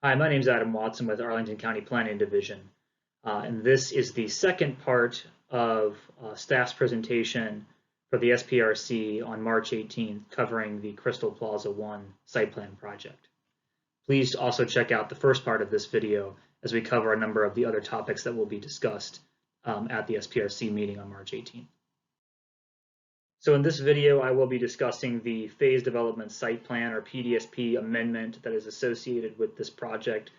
Hi, my name is Adam Watson with Arlington County Planning Division, and this is the second part of staff's presentation for the SPRC on March 18th, covering the Crystal Plaza 1 site plan project. Please also check out the first part of this video as we cover a number of the other topics that will be discussed at the SPRC meeting on March 18th. So in this video, I will be discussing the Phase Development Site Plan, or PDSP, amendment that is associated with this project,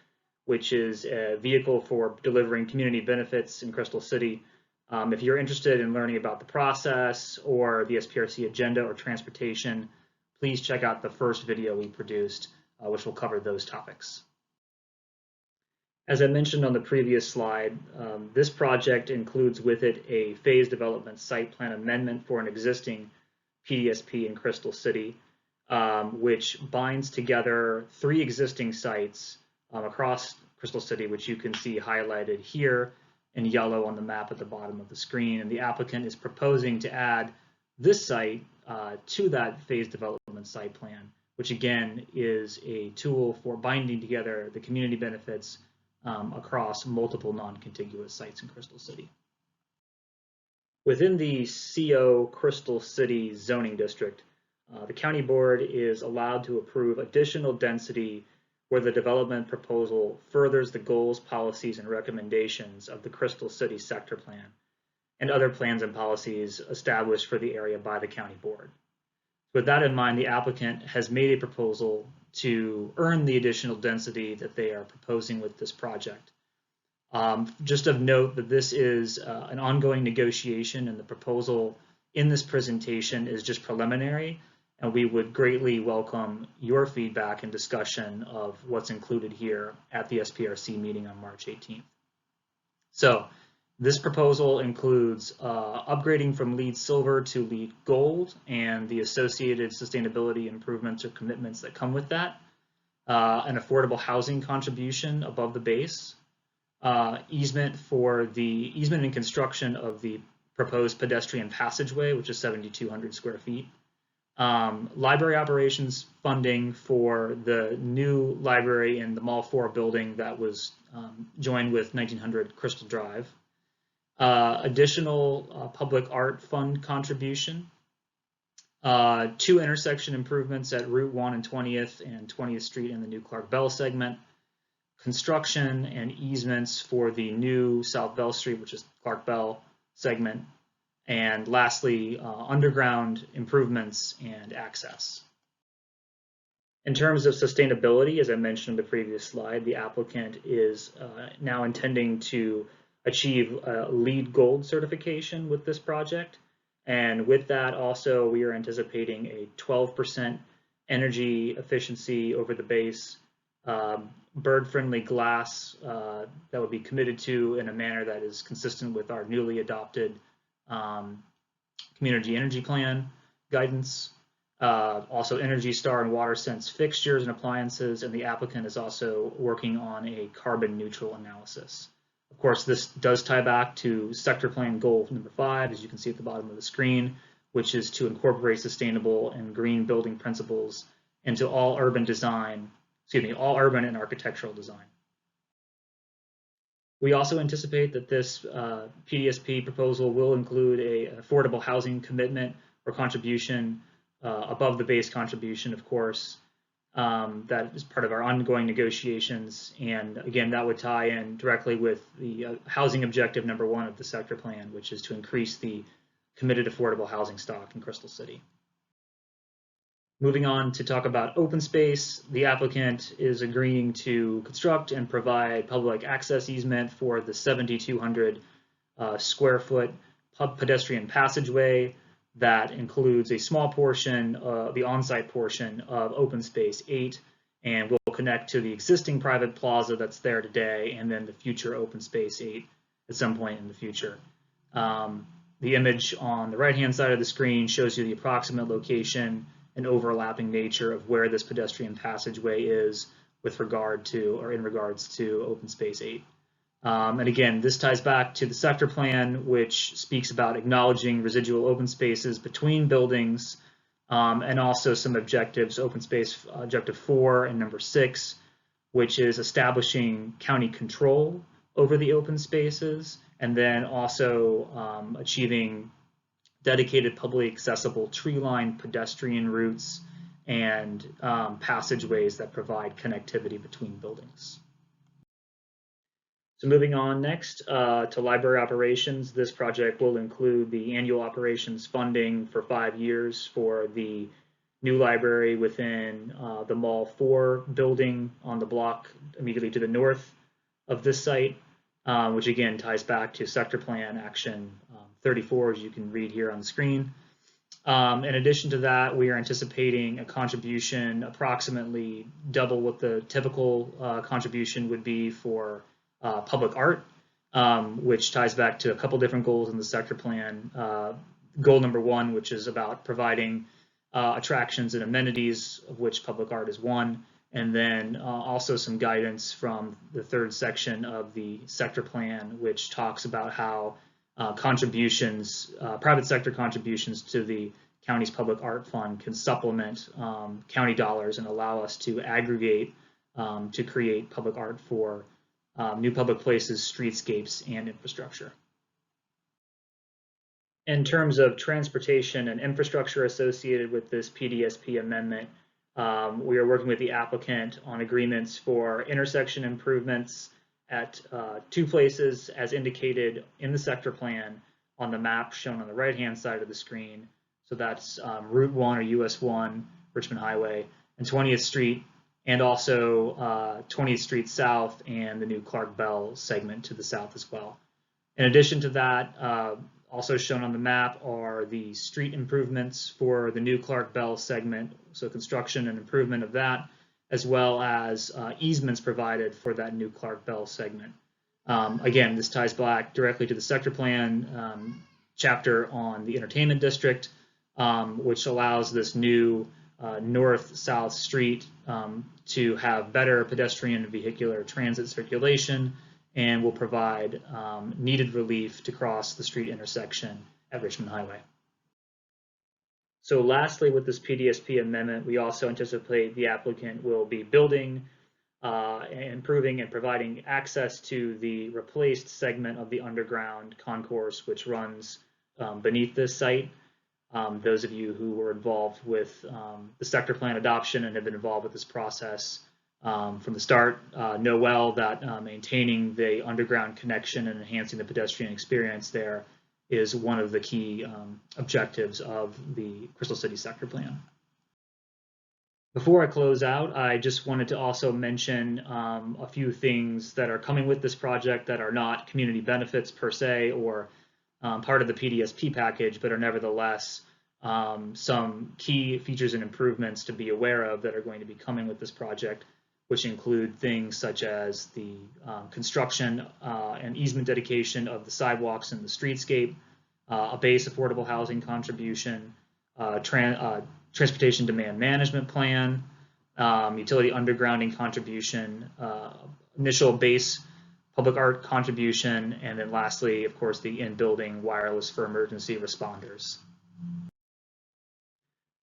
which is a vehicle for delivering community benefits in Crystal City. If you're interested in learning about the process or the SPRC agenda or transportation, please check out the first video we produced, which will cover those topics. As I mentioned on the previous slide, this project includes with it a phase development site plan amendment for an existing PDSP in Crystal City, which binds together 3 existing sites across Crystal City, which you can see highlighted here in yellow on the map at the bottom of the screen. And the applicant is proposing to add this site to that phase development site plan, which again is a tool for binding together the community benefits across multiple non-contiguous sites in Crystal City. Within the CO Crystal City zoning district, the county board is allowed to approve additional density where the development proposal furthers the goals, policies, and recommendations of the Crystal City sector plan and other plans and policies established for the area by the county board. With that in mind, the applicant has made a proposal to earn the additional density that they are proposing with this project. Just of note that this is an ongoing negotiation, and the proposal in this presentation is just preliminary, and we would greatly welcome your feedback and discussion of what's included here at the SPRC meeting on March 18th. So this proposal includes upgrading from LEED Silver to LEED Gold and the associated sustainability improvements or commitments that come with that, an affordable housing contribution above the base, easement and construction of the proposed pedestrian passageway, which is 7,200 square feet, library operations funding for the new library in the Mall 4 building that was joined with 1900 Crystal Drive, additional public art fund contribution, 2 intersection improvements at Route 1 and 20th and 20th Street in the new Clark Bell segment, construction and easements for the new South Bell Street, which is Clark Bell segment, and lastly, underground improvements and access. In terms of sustainability, as I mentioned in the previous slide, the applicant is now intending to achieve LEED Gold certification with this project. And with that also, we are anticipating a 12% energy efficiency over the base, bird-friendly glass that would be committed to in a manner that is consistent with our newly adopted community energy plan guidance. Also Energy Star and WaterSense fixtures and appliances, and the applicant is also working on a carbon neutral analysis. Of course, this does tie back to sector plan goal number 5, as you can see at the bottom of the screen, which is to incorporate sustainable and green building principles into all urban and architectural design. We also anticipate that this PDSP proposal will include an affordable housing commitment or contribution above the base contribution, of course. That is part of our ongoing negotiations, and again, that would tie in directly with the housing objective number 1 of the sector plan, which is to increase the committed affordable housing stock in Crystal City. Moving on to talk about open space, the applicant is agreeing to construct and provide public access easement for the 7,200 square foot pedestrian passageway that includes a small portion, the on-site portion of Open Space 8, and will connect to the existing private plaza that's there today, and then the future Open Space 8 at some point in the future. The image on the right-hand side of the screen shows you the approximate location and overlapping nature of where this pedestrian passageway is with regard to, or in regards to, Open Space 8. And again, this ties back to the sector plan, which speaks about acknowledging residual open spaces between buildings, and also some objectives, open space objective 4 and number 6, which is establishing county control over the open spaces, and then also achieving dedicated publicly accessible tree-lined pedestrian routes and passageways that provide connectivity between buildings. So moving on next to library operations, this project will include the annual operations funding for 5 years for the new library within the Mall 4 building on the block immediately to the north of this site, which again ties back to Sector Plan Action 34, as you can read here on the screen. In addition to that, we are anticipating a contribution approximately double what the typical contribution would be for public art, which ties back to a couple different goals in the sector plan. Goal number 1, which is about providing attractions and amenities, of which public art is one, and then also some guidance from the 3rd section of the sector plan, which talks about how contributions, private sector contributions to the county's public art fund can supplement county dollars and allow us to aggregate to create public art for new public places, streetscapes, and infrastructure. In terms of transportation and infrastructure associated with this PDSP amendment, we are working with the applicant on agreements for intersection improvements at 2 places as indicated in the sector plan on the map shown on the right-hand side of the screen. So that's Route 1 or US 1, Richmond Highway, and 20th Street, and also 20th Street South and the new Clark Bell segment to the south as well. In addition to that, also shown on the map are the street improvements for the new Clark Bell segment, so construction and improvement of that, as well as easements provided for that new Clark Bell segment. Again, this ties back directly to the sector plan chapter on the entertainment district, which allows this new north-south street to have better pedestrian and vehicular transit circulation, and will provide needed relief to cross the street intersection at Richmond Highway. So lastly, with this PDSP amendment, we also anticipate the applicant will be building, improving, and providing access to the replaced segment of the underground concourse, which runs beneath this site. Those of you who were involved with the sector plan adoption and have been involved with this process from the start know well that maintaining the underground connection and enhancing the pedestrian experience there is one of the key objectives of the Crystal City sector plan. Before I close out, I just wanted to also mention a few things that are coming with this project that are not community benefits per se or part of the PDSP package, but are nevertheless some key features and improvements to be aware of that are going to be coming with this project, which include things such as the construction and easement dedication of the sidewalks and the streetscape, a base affordable housing contribution, transportation demand management plan, utility undergrounding contribution, initial base public art contribution, and then lastly, of course, the in-building wireless for emergency responders.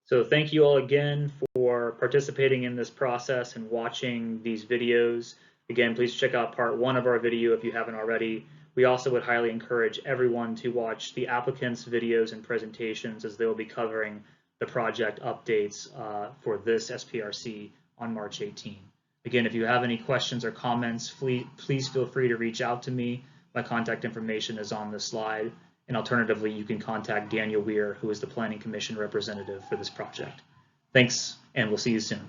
So thank you all again for participating in this process and watching these videos. Again, please check out part 1 of our video if you haven't already. We also would highly encourage everyone to watch the applicants' videos and presentations, as they will be covering the project updates for this SPRC on March 18. Again, if you have any questions or comments, please feel free to reach out to me. My contact information is on this slide. And alternatively, you can contact Daniel Weir, who is the Planning Commission representative for this project. Thanks, and we'll see you soon.